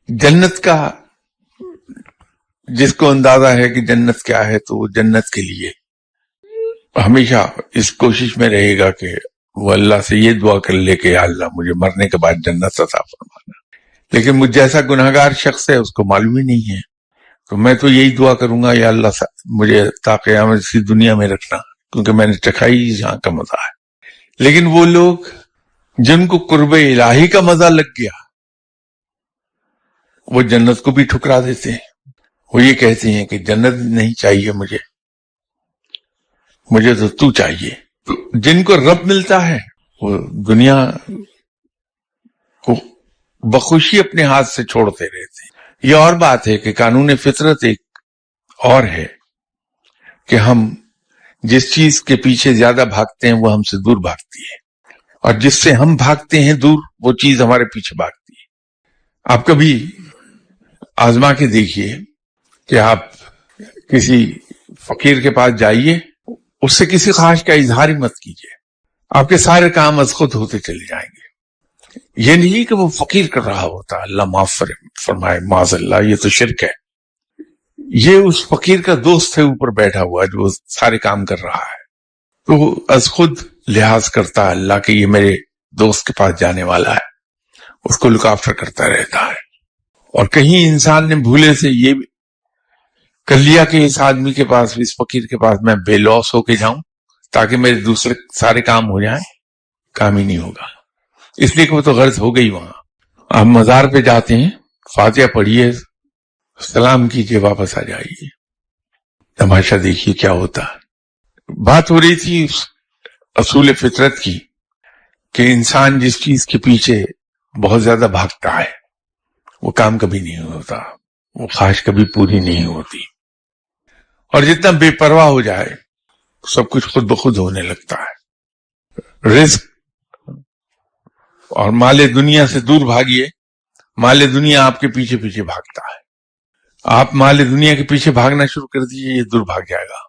جنت کا جس کو اندازہ ہے کہ جنت کیا ہے تو وہ جنت کے لیے ہمیشہ اس کوشش میں رہے گا کہ وہ اللہ سے یہ دعا کر لے کہ یا اللہ مجھے مرنے کے بعد جنت عطا فرمانا. لیکن مجھ جیسا گناہگار شخص ہے اس کو معلوم ہی نہیں ہے، تو میں تو یہی دعا کروں گا یا اللہ مجھے تا قیامت اسی دنیا میں رکھنا، کیونکہ میں نے چکھا ہی جہاں کا مزہ ہے. لیکن وہ لوگ جن کو قرب الہی کا مزہ لگ گیا وہ جنت کو بھی ٹھکرا دیتے ہیں. وہ یہ کہتے ہیں کہ جنت نہیں چاہیے مجھے تو چاہیے. جن کو رب ملتا ہے وہ دنیا کو بخوشی اپنے ہاتھ سے چھوڑتے رہتے ہیں. یہ اور بات ہے کہ قانون فطرت ایک اور ہے کہ ہم جس چیز کے پیچھے زیادہ بھاگتے ہیں وہ ہم سے دور بھاگتی ہے، اور جس سے ہم بھاگتے ہیں دور وہ چیز ہمارے پیچھے بھاگتی ہے. آپ کبھی آزما کے دیکھیے کہ آپ کسی فقیر کے پاس جائیے، اس سے کسی خواہش کا اظہار ہی مت کیجیے، آپ کے سارے کام از خود ہوتے چلے جائیں گے. یہ نہیں کہ وہ فقیر کر رہا ہوتا، اللہ معاف فرمائے معاذ اللہ، یہ تو شرک ہے. یہ اس فقیر کا دوست ہے اوپر بیٹھا ہوا جو سارے کام کر رہا ہے، تو وہ از خود لحاظ کرتا ہے اللہ کہ یہ میرے دوست کے پاس جانے والا ہے، اس کو لک آفٹر کرتا رہتا ہے. اور کہیں انسان نے بھولے سے یہ کر لیا کہ اس آدمی کے پاس، اس فقیر کے پاس میں بے لوس ہو کے جاؤں تاکہ میرے دوسرے سارے کام ہو جائیں، کام ہی نہیں ہوگا، اس لیے کہ وہ تو غرض ہو گئی وہاں. آپ مزار پہ جاتے ہیں، فاتحہ پڑھیے، سلام کیجیے، واپس آ جائیے. تماشا دیکھیے کیا ہوتا ہے. بات ہو رہی تھی اصول فطرت کی کہ انسان جس چیز کے پیچھے بہت زیادہ بھاگتا ہے وہ کام کبھی نہیں ہوتا، وہ خواہش کبھی پوری نہیں ہوتی، اور جتنا بے پرواہ ہو جائے سب کچھ خود بخود ہونے لگتا ہے. رزق اور مال دنیا سے دور بھاگیے، مال دنیا آپ کے پیچھے پیچھے بھاگتا ہے. آپ مال دنیا کے پیچھے بھاگنا شروع کر دیجیے، یہ دور بھاگ جائے گا.